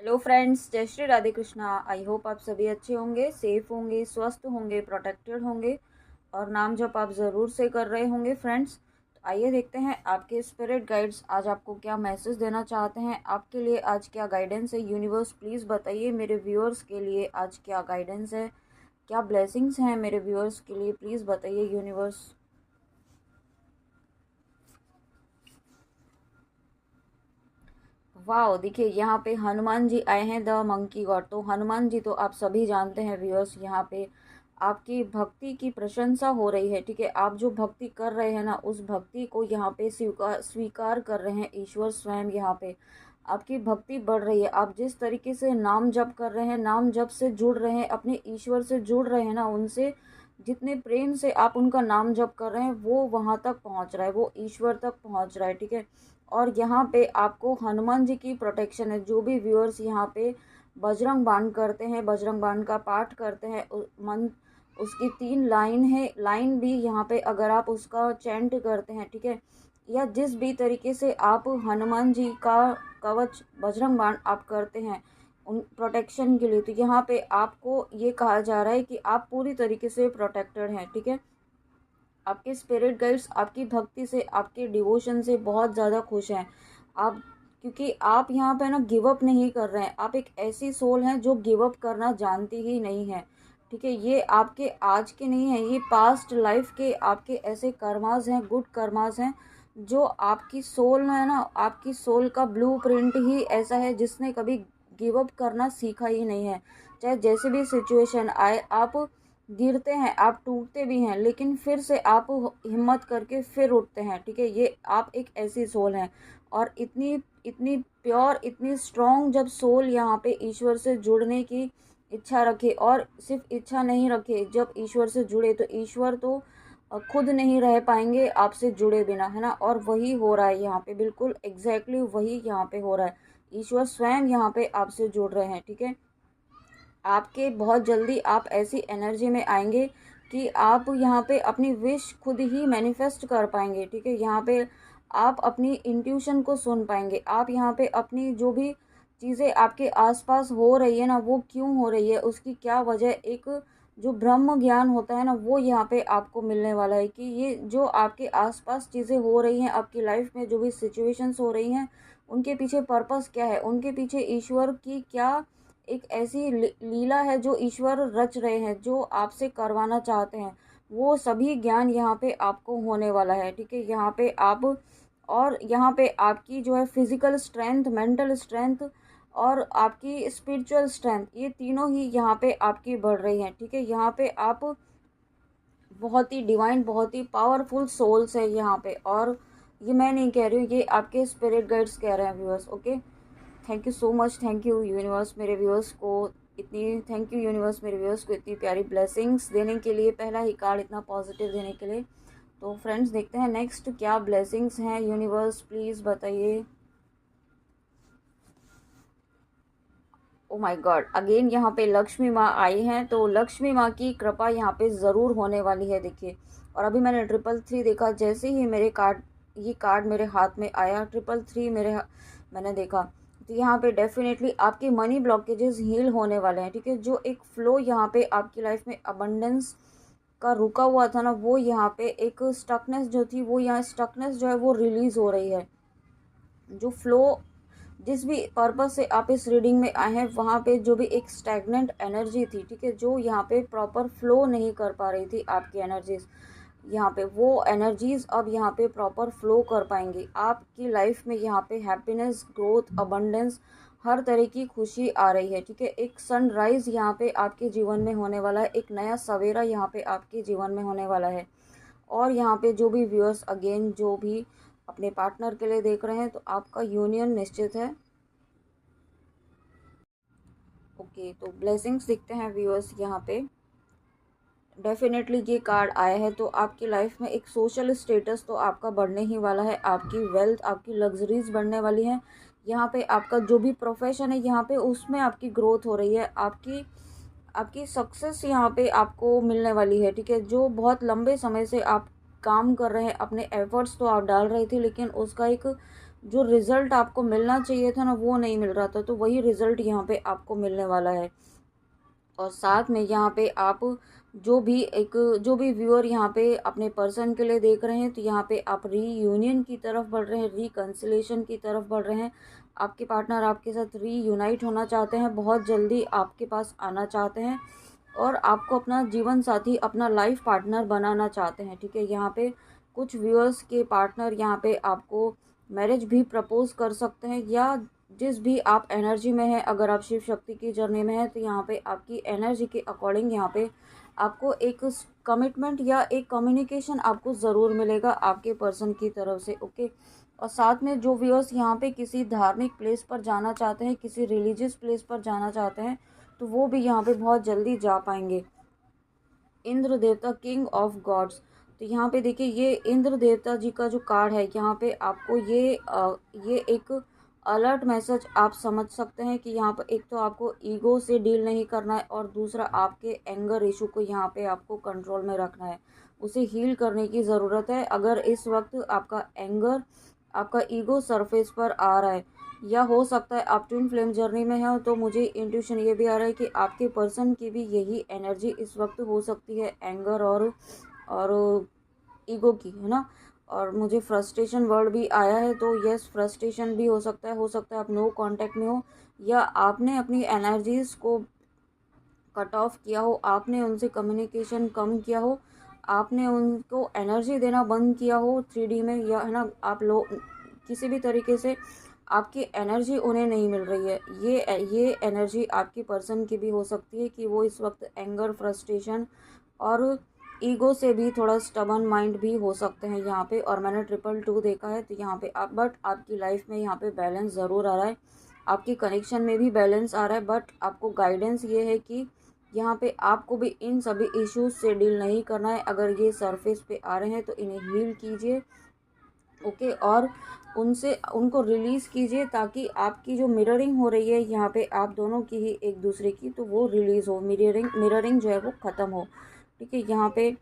Hello friends, जय Shri Radhe Krishna. I hope आप सभी अच्छे होंगे, सेफ होंगे, स्वस्थ होंगे, प्रोटेक्टेड होंगे और नाम जप आप ज़रूर से कर रहे होंगे फ्रेंड्स। तो आइए देखते हैं आपके स्पिरिट गाइड्स आज आपको क्या मैसेज देना चाहते हैं। आपके लिए आज क्या गाइडेंस है। यूनिवर्स प्लीज़ बताइए मेरे व्यूअर्स के लिए आज क्या गाइडेंस है, क्या ब्लेसिंग्स हैं मेरे व्यूअर्स के लिए। प्लीज़ बताइए यूनिवर्स। वाह, देखिए यहाँ पे हनुमान जी आए हैं, द मंकी गॉड। तो हनुमान जी तो आप सभी जानते हैं व्यूअर्स, यहाँ पे आपकी भक्ति की प्रशंसा हो रही है। ठीक है, आप जो भक्ति कर रहे हैं ना, उस भक्ति को यहाँ पे स्वीकार स्वीकार कर रहे हैं ईश्वर स्वयं। यहाँ पे आपकी भक्ति बढ़ रही है। आप जिस तरीके से नाम जप कर रहे हैं, नाम जप से जुड़ रहे हैं, अपने ईश्वर से जुड़ रहे हैं ना, उनसे जितने प्रेम से आप उनका नाम जप कर रहे हैं वो वहाँ तक पहुँच रहा है, वो ईश्वर तक पहुँच रहा है। ठीक है, और यहाँ पे आपको हनुमान जी की प्रोटेक्शन है। जो भी व्यूअर्स यहाँ पे बजरंग बाण करते हैं, बजरंग बाण का पाठ करते हैं, मन उसकी 3 लाइन है, लाइन भी यहाँ पे अगर आप उसका चैंट करते हैं, ठीक है, या जिस भी तरीके से आप हनुमान जी का कवच बजरंग बाण आप करते हैं उन प्रोटेक्शन के लिए, तो यहाँ पे आपको ये कहा जा रहा है कि आप पूरी तरीके से प्रोटेक्टेड हैं। ठीक है, आपके स्पिरिट गाइड्स आपकी भक्ति से, आपके डिवोशन से बहुत ज़्यादा खुश हैं आप, क्योंकि आप यहाँ पे ना गिव अप नहीं कर रहे हैं। आप एक ऐसी सोल हैं जो गिव अप करना जानती ही नहीं है। ठीक है, ये आपके आज के नहीं है, ये पास्ट लाइफ के आपके ऐसे कर्मास हैं, गुड कर्मास हैं, जो आपकी सोल में है ना, आपकी सोल का ब्लूप्रिंट ही ऐसा है जिसने कभी गिव अप करना सीखा ही नहीं है। चाहे जैसे भी सिचुएशन आए, आप गिरते हैं, आप टूटते भी हैं, लेकिन फिर से आप हिम्मत करके फिर उठते हैं। ठीक है, ये आप एक ऐसी सोल हैं। और इतनी इतनी प्योर, इतनी स्ट्रॉन्ग जब सोल यहाँ पे ईश्वर से जुड़ने की इच्छा रखे, और सिर्फ इच्छा नहीं रखे, जब ईश्वर से जुड़े तो ईश्वर तो खुद नहीं रह पाएंगे आपसे जुड़े बिना, है ना। और वही हो रहा है यहाँ पे, बिल्कुल एग्जैक्टली वही यहाँ पे हो रहा है। ईश्वर स्वयं यहाँ पे आपसे जुड़ रहे हैं। ठीक है, आपके बहुत जल्दी आप ऐसी एनर्जी में आएंगे कि आप यहाँ पे अपनी विश खुद ही मैनिफेस्ट कर पाएंगे। ठीक है, यहाँ पे आप अपनी इंट्यूशन को सुन पाएंगे। आप यहाँ पे अपनी जो भी चीज़ें आपके आसपास हो रही है ना, वो क्यों हो रही है, उसकी क्या वजह, एक जो ब्रह्म ज्ञान होता है ना, वो यहाँ पे आपको मिलने वाला है कि ये जो आपके आसपास चीज़ें हो रही हैं, आपकी लाइफ में जो भी सिचुएशंस हो रही हैं, उनके पीछे पर्पस क्या है, उनके पीछे ईश्वर की क्या एक ऐसी लीला है जो ईश्वर रच रहे हैं, जो आपसे करवाना चाहते हैं। वो सभी ज्ञान यहाँ पे आपको होने वाला है। ठीक है, यहाँ पे आप, और यहाँ पे आपकी जो है फिजिकल स्ट्रेंथ, मेंटल स्ट्रेंथ और आपकी स्पिरिचुअल स्ट्रेंथ, ये तीनों ही यहाँ पे आपकी बढ़ रही हैं। ठीक है, यहाँ पे आप बहुत ही डिवाइन, बहुत ही पावरफुल सोल्स है यहाँ पे। और ये मैं नहीं कह रही हूँ, ये आपके स्पिरिट गाइड्स कह रहे हैं viewers. Okay, thank you so much, thank you universe मेरे व्यूअर्स को इतनी, थैंक यू यूनिवर्स मेरे व्यूअर्स को इतनी प्यारी ब्लेसिंग्स देने के लिए, पहला ही कार्ड इतना पॉजिटिव देने के लिए। तो फ्रेंड्स देखते हैं नेक्स्ट क्या ब्लेसिंग्स हैं। यूनिवर्स प्लीज़ बताइए। ओ माय गॉड, अगेन यहाँ पे लक्ष्मी माँ आई हैं। तो लक्ष्मी माँ की कृपा यहाँ पे ज़रूर होने वाली है। देखिए, और अभी मैंने 333 देखा, जैसे ही मेरे कार्ड, ये कार्ड मेरे हाथ में आया, 333 मैंने देखा, तो यहाँ पे डेफिनेटली आपके मनी ब्लॉकेजेस हील होने वाले हैं। ठीक है, जो एक फ्लो यहाँ पे आपकी लाइफ में अबंडेंस का रुका हुआ था ना, वो यहाँ पे एक स्टकनेस जो थी, वो यहाँ स्टकनेस जो है वो रिलीज़ हो रही है। जो फ्लो, जिस भी पर्पस से आप इस रीडिंग में आए हैं, वहाँ पे जो भी एक स्टैगनेंट एनर्जी थी, ठीक है, जो यहाँ पे प्रॉपर फ्लो नहीं कर पा रही थी आपकी एनर्जीज, यहाँ पे वो एनर्जीज अब यहाँ पे प्रॉपर फ्लो कर पाएंगी आपकी लाइफ में। यहाँ पे हैप्पीनेस, ग्रोथ, अबंडेंस, हर तरह की खुशी आ रही है। ठीक है, एक सनराइज यहाँ पे आपके जीवन में होने वाला है, एक नया सवेरा यहाँ पे आपके जीवन में होने वाला है। और यहाँ पे जो भी व्यूअर्स अगेन जो भी अपने पार्टनर के लिए देख रहे हैं, तो आपका यूनियन निश्चित है। ओके, तो ब्लेसिंग्स दिखते हैं व्यूअर्स यहाँ पे। डेफिनेटली ये कार्ड आया है, तो आपकी लाइफ में एक सोशल स्टेटस तो आपका बढ़ने ही वाला है, आपकी वेल्थ, आपकी लग्जरीज बढ़ने वाली है। यहाँ पे आपका जो भी प्रोफेशन है, यहाँ पे उसमें आपकी ग्रोथ हो रही है, आपकी आपकी सक्सेस यहाँ पे आपको मिलने वाली है। ठीक है, जो बहुत लंबे समय से आप काम कर रहे हैं, अपने एफर्ट्स तो आप डाल रहे थे, लेकिन उसका एक जो रिज़ल्ट आपको मिलना चाहिए था ना वो नहीं मिल रहा था, तो वही रिज़ल्ट यहाँ पे आपको मिलने वाला है। और साथ में यहाँ पे आप जो भी व्यूअर यहाँ पे अपने पर्सन के लिए देख रहे हैं, तो यहाँ पे आप रीयूनियन की तरफ बढ़ रहे हैं, रिकन्सिलेशन की तरफ बढ़ रहे हैं। आपके पार्टनर आपके साथ रीयूनाइट होना चाहते हैं, बहुत जल्दी आपके पास आना चाहते हैं और आपको अपना जीवन साथी, अपना लाइफ पार्टनर बनाना चाहते हैं। ठीक है, यहाँ पे कुछ व्यूअर्स के पार्टनर यहाँ पे आपको मैरिज भी प्रपोज कर सकते हैं, या जिस भी आप एनर्जी में है, अगर आप शिव शक्ति की जर्नी में है तो यहाँ पे आपकी एनर्जी के अकॉर्डिंग यहाँ पे आपको एक कमिटमेंट या एक कम्युनिकेशन आपको ज़रूर मिलेगा आपके पर्सन की तरफ से। ओके, और साथ में जो व्यूअर्स यहाँ पे किसी धार्मिक प्लेस पर जाना चाहते हैं, किसी रिलीजियस प्लेस पर जाना चाहते हैं, तो वो भी यहाँ पे बहुत जल्दी जा पाएंगे। इंद्र देवता, किंग ऑफ गॉड्स, तो यहाँ पे देखिए ये इंद्र देवता जी का जो कार्ड है, यहाँ पे आपको ये एक अलर्ट मैसेज आप समझ सकते हैं कि यहाँ पर एक तो आपको ईगो से डील नहीं करना है, और दूसरा आपके एंगर इशू को यहाँ पे आपको कंट्रोल में रखना है, उसे हील करने की ज़रूरत है। अगर इस वक्त आपका एंगर, आपका ईगो सरफेस पर आ रहा है, या हो सकता है आप ट्विन फ्लेम जर्नी में हो, तो मुझे इंट्यूशन ये भी आ रहा है कि आपके पर्सन की भी यही एनर्जी इस वक्त हो सकती है, एंगर और ईगो की, है ना। और मुझे फ्रस्ट्रेशन वर्ड भी आया है, तो यस फ्रस्ट्रेशन भी हो सकता है आप नो कांटेक्ट में हो, या आपने अपनी एनर्जीज़ को कट ऑफ किया हो, आपने उनसे कम्युनिकेशन कम किया हो, आपने उनको एनर्जी देना बंद किया हो 3D में, या है ना, आप लोग किसी भी तरीके से आपकी एनर्जी उन्हें नहीं मिल रही है। ये एनर्जी आपकी पर्सन की भी हो सकती है कि वो इस वक्त एंगर, फ्रस्ट्रेशन और ईगो से भी थोड़ा स्टबन माइंड भी हो सकते हैं यहाँ पे। और मैंने 222 देखा है, तो यहाँ पे आप, बट आपकी लाइफ में यहाँ पे बैलेंस ज़रूर आ रहा है, आपकी कनेक्शन में भी बैलेंस आ रहा है, बट आपको गाइडेंस ये है कि यहाँ पे आपको भी इन सभी इश्यूज से डील नहीं करना है। अगर ये सरफेस पे आ रहे हैं तो इन्हें हील कीजिए, ओके, और उनको रिलीज़ कीजिए, ताकि आपकी जो मिररिंग हो रही है यहाँ पे आप दोनों की ही एक दूसरे की, तो वो रिलीज़ हो, मिररिंग जो है वो ख़त्म हो। ठीक है, यहाँ पे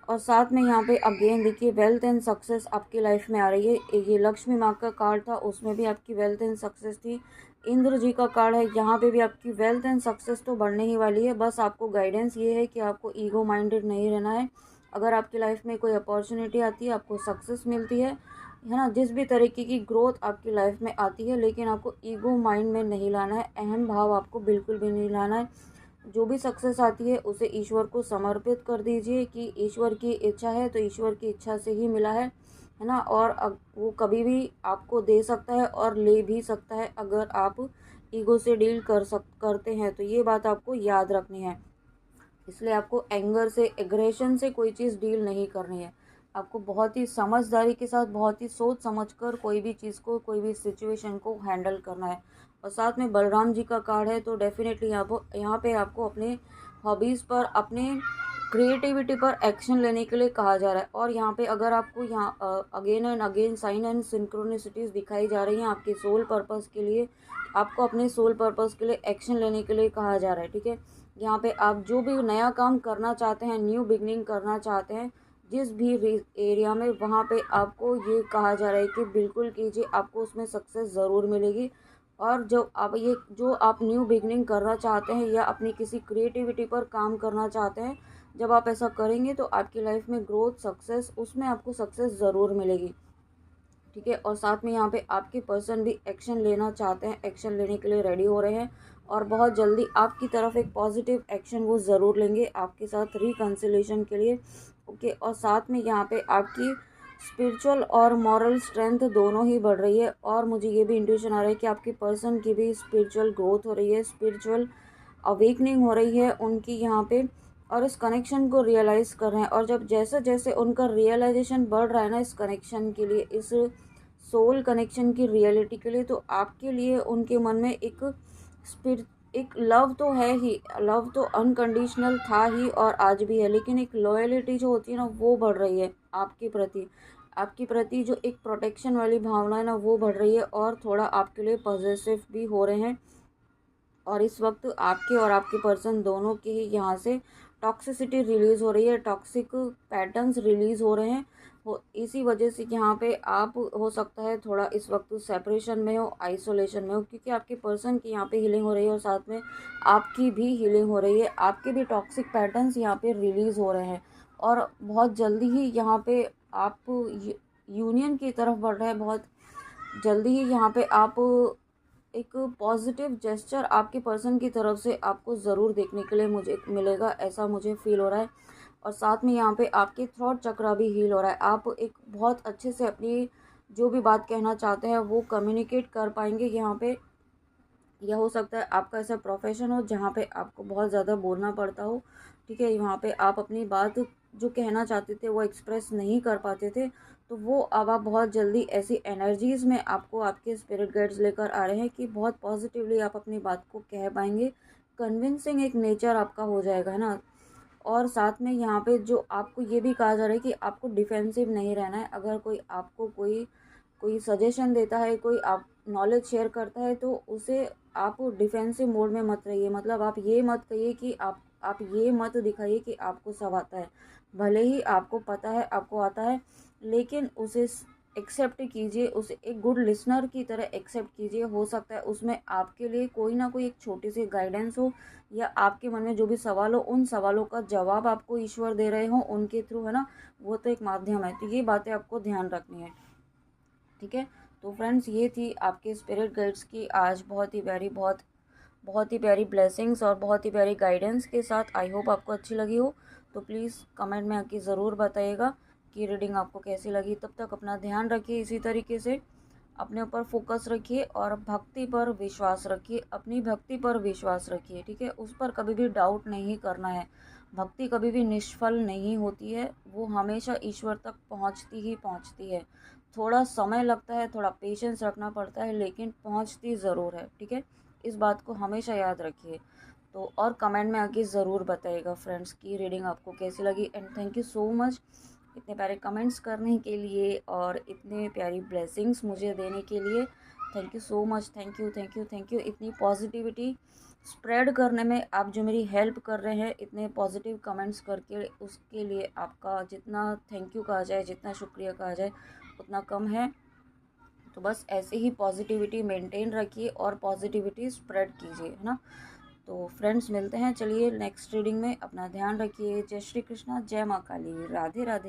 और साथ में यहाँ पे अगेन देखिए वेल्थ एंड सक्सेस आपकी लाइफ में आ रही है। ये लक्ष्मी माँ का कार्ड था, उसमें भी आपकी वेल्थ एंड सक्सेस थी। इंद्र जी का कार्ड है, यहाँ पे भी आपकी वेल्थ एंड सक्सेस तो बढ़ने ही वाली है। बस आपको गाइडेंस ये है कि आपको ईगो माइंडेड नहीं रहना है। अगर आपकी लाइफ में कोई अपॉर्चुनिटी आती है, आपको सक्सेस मिलती है ना, जिस भी तरीके की ग्रोथ आपकी लाइफ में आती है, लेकिन आपको ईगो माइंड में नहीं लाना है, अहम भाव आपको बिल्कुल भी नहीं लाना है। जो भी सक्सेस आती है उसे ईश्वर को समर्पित कर दीजिए कि ईश्वर की इच्छा है तो ईश्वर की इच्छा से ही मिला है ना। और वो कभी भी आपको दे सकता है और ले भी सकता है, अगर आप ईगो से डील करते हैं, तो ये बात आपको याद रखनी है। इसलिए आपको एंगर से, एग्रेशन से कोई चीज़ डील नहीं करनी है। आपको बहुत ही समझदारी के साथ, बहुत ही सोच समझकर कोई भी चीज़ को, कोई भी सिचुएशन को हैंडल करना है। और साथ में बलराम जी का कार्ड है, तो डेफिनेटली यहाँ पे आपको अपने हॉबीज़ पर, अपने क्रिएटिविटी पर एक्शन लेने के लिए कहा जा रहा है। और यहाँ पे अगर आपको यहाँ again and again sign and synchronicities दिखाई जा रही हैं आपके सोल पर्पस के लिए, आपको अपने सोल पर्पस के लिए एक्शन लेने के लिए कहा जा रहा है। ठीक है, यहाँ पे आप जो भी नया काम करना चाहते हैं, न्यू बिगनिंग करना चाहते हैं, जिस भी एरिया में, वहाँ पे आपको ये कहा जा रहा है कि बिल्कुल कीजिए, आपको उसमें सक्सेस ज़रूर मिलेगी। और जब आप जो आप न्यू बिगनिंग करना चाहते हैं या अपनी किसी क्रिएटिविटी पर काम करना चाहते हैं, जब आप ऐसा करेंगे तो आपकी लाइफ में ग्रोथ, सक्सेस, उसमें आपको सक्सेस ज़रूर मिलेगी। ठीक है, और साथ में यहाँ पे आपके पर्सन भी एक्शन लेना चाहते हैं, एक्शन लेने के लिए रेडी हो रहे हैं, और बहुत जल्दी आपकी तरफ एक पॉजिटिव एक्शन वो ज़रूर लेंगे आपके साथ रिकन्सिलेशन के लिए। ओके, और साथ में यहाँ पे आपकी स्पिरिचुअल और मॉरल स्ट्रेंथ दोनों ही बढ़ रही है। और मुझे ये भी इंट्यूशन आ रहा है कि आपके पर्सन की भी स्पिरिचुअल ग्रोथ हो रही है, स्पिरिचुअल अवेकनिंग हो रही है उनकी यहाँ पे, और इस कनेक्शन को रियलाइज़ कर रहे हैं। और जब जैसे जैसे उनका रियलाइजेशन बढ़ रहा है ना इस कनेक्शन के लिए, इस सोल कनेक्शन की रियलिटी के लिए, तो आपके लिए उनके मन में एक लव तो है ही, लव तो अनकंडीशनल था ही और आज भी है, लेकिन एक लॉयलिटी जो होती है ना वो बढ़ रही है आपके प्रति जो एक प्रोटेक्शन वाली भावना है ना वो बढ़ रही है, और थोड़ा आपके लिए पॉजिटिव भी हो रहे हैं। और इस वक्त आपके और आपके पर्सन दोनों के ही यहाँ से टॉक्सिसिटी रिलीज़ हो रही है, टॉक्सिक पैटर्न्स रिलीज़ हो रहे हैं, इसी वजह से यहाँ पे आप हो सकता है थोड़ा इस वक्त सेपरेशन में हो, आइसोलेशन में हो, क्योंकि आपके पर्सन की यहाँ पे हीलिंग हो रही है और साथ में आपकी भी हीलिंग हो रही है। आपके भी टॉक्सिक पैटर्न्स यहाँ पे रिलीज़ हो रहे हैं और बहुत जल्दी ही यहाँ पे आप यूनियन की तरफ बढ़ रहे हैं। बहुत जल्दी ही यहाँ पे आप एक पॉजिटिव जेस्चर आपके पर्सन की तरफ से आपको ज़रूर देखने के लिए मुझे मिलेगा, ऐसा मुझे फील हो रहा है। और साथ में यहाँ पे आपके थ्रोट चक्रा भी हील हो रहा है। आप एक बहुत अच्छे से अपनी जो भी बात कहना चाहते हैं वो कम्युनिकेट कर पाएंगे यहाँ पे। यह हो सकता है आपका ऐसा प्रोफेशन हो जहाँ पे आपको बहुत ज़्यादा बोलना पड़ता हो, ठीक है। वहाँ पे आप अपनी बात जो कहना चाहते थे वो एक्सप्रेस नहीं कर पाते थे, तो वो अब आप बहुत जल्दी ऐसी एनर्जीज़ में आपको आपके स्पिरिट गाइड्स लेकर आ रहे हैं कि बहुत पॉजिटिवली आप अपनी बात को कह पाएंगे। कन्विंसिंग एक नेचर आपका हो जाएगा, है ना। और साथ में यहाँ पे जो आपको ये भी कहा जा रहा है कि आपको डिफेंसिव नहीं रहना है। अगर कोई आपको कोई कोई सजेशन देता है, कोई आप नॉलेज शेयर करता है, तो उसे आप डिफेंसिव मोड में मत रहिए। मतलब आप ये मत कहिए कि आप ये मत दिखाइए कि आपको सब आता है। भले ही आपको पता है, आपको आता है, लेकिन उसे एक्सेप्ट कीजिए, उसे एक गुड लिसनर की तरह एक्सेप्ट कीजिए। हो सकता है उसमें आपके लिए कोई ना कोई एक छोटी सी गाइडेंस हो, या आपके मन में जो भी सवाल हो उन सवालों का जवाब आपको ईश्वर दे रहे हों उनके थ्रू, है ना। वो तो एक माध्यम है, तो ये बातें आपको ध्यान रखनी है, ठीक है। तो फ्रेंड्स, ये थी आपके स्पिरिट गाइड्स की आज बहुत ही प्यारी बहुत ही प्यारी ब्लेसिंग्स और बहुत ही प्यारी गाइडेंस के साथ। आई होप आपको अच्छी लगी हो। तो प्लीज़ कमेंट में आके ज़रूर बताइएगा कि रीडिंग आपको कैसी लगी। तब तक अपना ध्यान रखिए, इसी तरीके से अपने ऊपर फोकस रखिए और भक्ति पर विश्वास रखिए, अपनी भक्ति पर विश्वास रखिए, ठीक है। उस पर कभी भी डाउट नहीं करना है। भक्ति कभी भी निष्फल नहीं होती है, वो हमेशा ईश्वर तक पहुंचती ही पहुंचती है। थोड़ा समय लगता है, थोड़ा पेशेंस रखना पड़ता है, लेकिन पहुंचती ज़रूर है, ठीक है। इस बात को हमेशा याद रखिए। तो और कमेंट में आके ज़रूर बताइएगा फ्रेंड्स की रीडिंग आपको कैसी लगी। And thank you so much इतने प्यारे कमेंट्स करने के लिए और इतने प्यारी ब्लेसिंग्स मुझे देने के लिए। Thank you so much, thank you thank you thank you. इतनी पॉजिटिविटी स्प्रेड करने में आप जो मेरी हेल्प कर रहे हैं इतने पॉजिटिव कमेंट्स करके, उसके लिए आपका जितना थैंक यू कहा जाए, जितना शुक्रिया कहा जाए उतना कम है। तो बस ऐसे ही पॉजिटिविटी मेंटेन रखिए और पॉजिटिविटी स्प्रेड कीजिए, है ना। तो फ्रेंड्स, मिलते हैं, चलिए नेक्स्ट रीडिंग में। अपना ध्यान रखिए। जय श्री कृष्णा, जय माँ काली, राधे राधे।